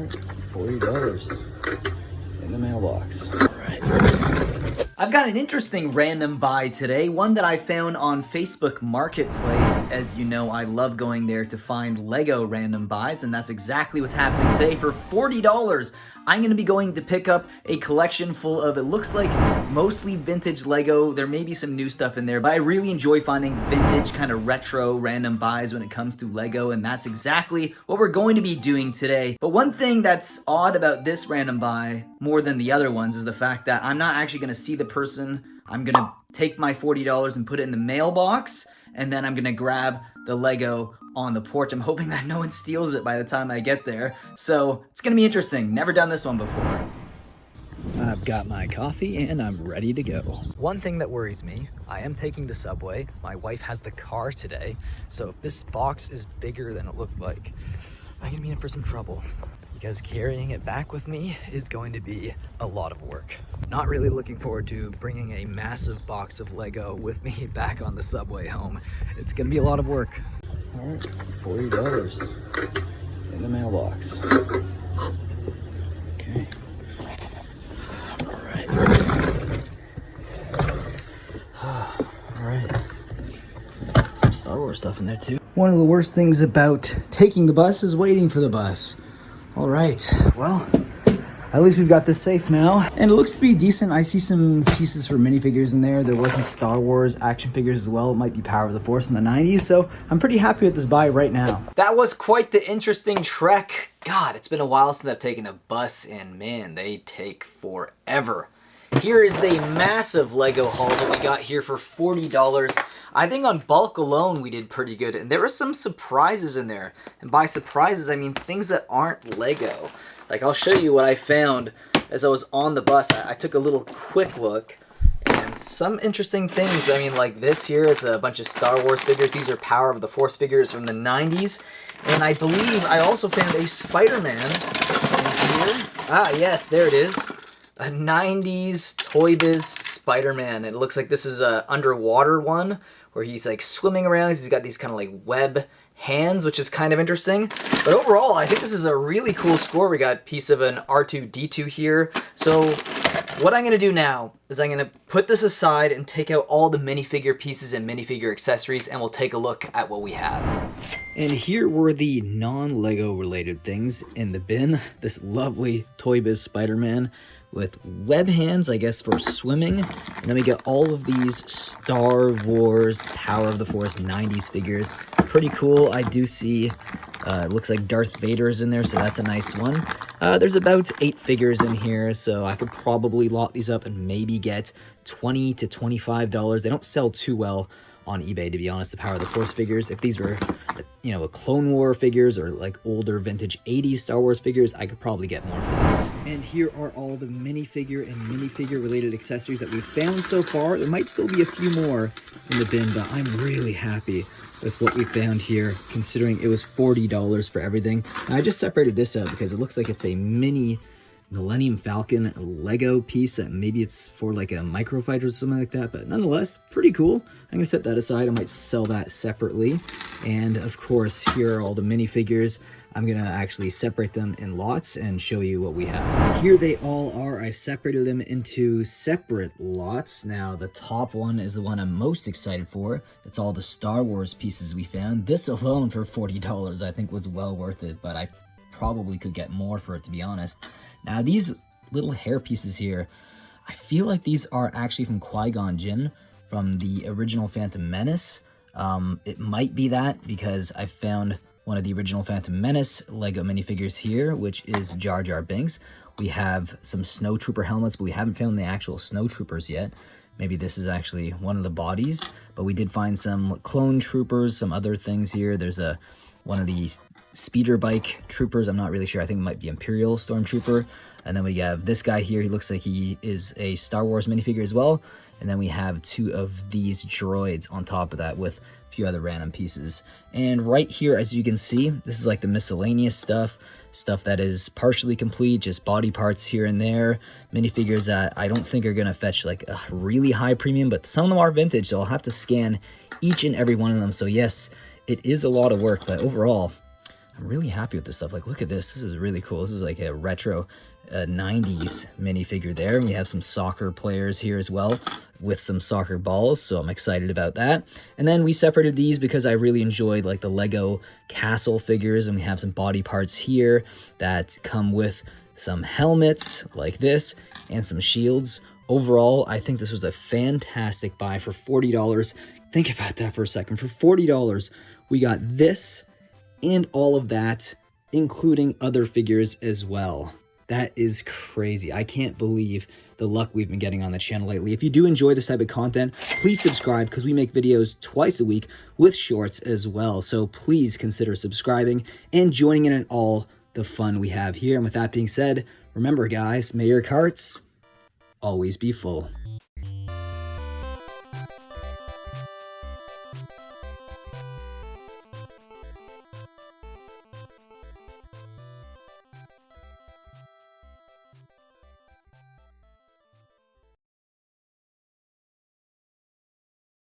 $40 in the mailbox. All right. I've got an interesting random buy today, one that I found on Facebook Marketplace. As you know, I love going there to find Lego random buys, and that's exactly what's happening today. For $40, I'm going to be going to pick up a collection full of, it looks like, mostly vintage Lego. There may be some new stuff in there, but I really enjoy finding vintage, kind of retro random buys when it comes to Lego, and that's exactly what we're going to be doing today. But one thing that's odd about this random buy, more than the other ones, is the fact that I'm not actually going to see the person. I'm going to take my $40 and put it in the mailbox, and then I'm going to grab the Lego on the porch. I'm hoping that no one steals it by the time I get there. So it's going to be interesting. Never done this one before. I've got my coffee and I'm ready to go. One thing that worries me, I am taking the subway. My wife has the car today. So if this box is bigger than it looked like, I'm gonna be in for some trouble, because carrying it back with me is going to be a lot of work. Not really looking forward to bringing a massive box of Lego with me back on the subway home. It's gonna be a lot of work. All right, $40 in the mailbox. Okay. All right. Some Star Wars stuff in there too. One of the worst things about taking the bus is waiting for the bus. All right, well, at least we've got this safe now. And it looks to be decent. I see some pieces for minifigures in there. There wasn't Star Wars action figures as well. It might be Power of the Force from the 90s. So I'm pretty happy with this buy right now. That was quite the interesting trek. God, it's been a while since I've taken a bus, and man, they take forever. Here is the massive Lego haul that we got here for $40. I think on bulk alone we did pretty good, and there were some surprises in there. And by surprises, I mean things that aren't Lego. Like, I'll show you what I found as I was on the bus. I took a little quick look, and some interesting things. I mean, like this here, it's a bunch of Star Wars figures. These are Power of the Force figures from the 90s. And I believe I also found a Spider-Man in here. Ah, yes, there it is. A 90s Toy Biz Spider-Man. It looks like this is a underwater one where he's like swimming around. He's got these kind of like web hands, which is kind of interesting. But overall, I think this is a really cool score. We got a piece of an R2-D2 here. So what I'm going to do now is I'm going to put this aside and take out all the minifigure pieces and minifigure accessories, and we'll take a look at what we have. And here were the non-Lego related things in the bin. This lovely Toy Biz Spider-Man with web hands, I guess, for swimming. And then we get all of these Star Wars Power of the Force 90s figures. Pretty cool. I do see, it looks like Darth Vader is in there, so that's a nice one. There's about 8 figures in here, so I could probably lot these up and maybe get $20 to $25. They don't sell too well on eBay, to be honest, the Power of the Force figures. If these were, you know, a Clone War figures or like older vintage 80s Star Wars figures, I could probably get more for these. And here are all the minifigure and minifigure related accessories that we've found so far. There might still be a few more in the bin, but I'm really happy with what we found here, considering it was $40 for everything. And I just separated this out because it looks like it's a mini Millennium Falcon Lego piece that maybe it's for like a microfighter or something like that, but nonetheless, pretty cool. I'm gonna set that aside. I might sell that separately. And of course, here are all the minifigures. I'm gonna actually separate them in lots and show you what we have. Here they all are. I separated them into separate lots. Now, the top one is the one I'm most excited for. It's all the Star Wars pieces we found. This alone for $40 I think was well worth it, but I probably could get more for it, to be honest. Now, these little hair pieces here, I feel like these are actually from Qui-Gon Jinn from the original Phantom Menace. It might be that because I found one of the original Phantom Menace Lego minifigures here, which is Jar Jar Binks. We have some Snowtrooper helmets, but we haven't found the actual Snowtroopers yet. Maybe this is actually one of the bodies, but we did find some clone troopers, some other things here. There's one of these speeder bike troopers. I'm not really sure. I think it might be Imperial Stormtrooper. And then we have this guy here. He looks like he is a Star Wars minifigure as well. And then we have 2 of these droids on top of that with a few other random pieces. And right here, as you can see, this is like the miscellaneous stuff that is partially complete, just body parts here and there, minifigures that I don't think are going to fetch like a really high premium, but some of them are vintage, so I'll have to scan each and every one of them. So yes, it is a lot of work, but overall, I'm really happy with this stuff. Like, look at this. This is really cool. This is like a retro 90s minifigure there. And we have some soccer players here as well with some soccer balls, so I'm excited about that. And then we separated these because I really enjoyed like the Lego castle figures, and we have some body parts here that come with some helmets like this and some shields. Overall, I think this was a fantastic buy for $40. Think about that for a second. For $40, we got this and all of that, including other figures as well. That is crazy. I can't believe the luck we've been getting on the channel lately. If you do enjoy this type of content, please subscribe, because we make videos twice a week with shorts as well. So please consider subscribing and joining in on all the fun we have here. And with that being said, remember guys, may your carts always be full.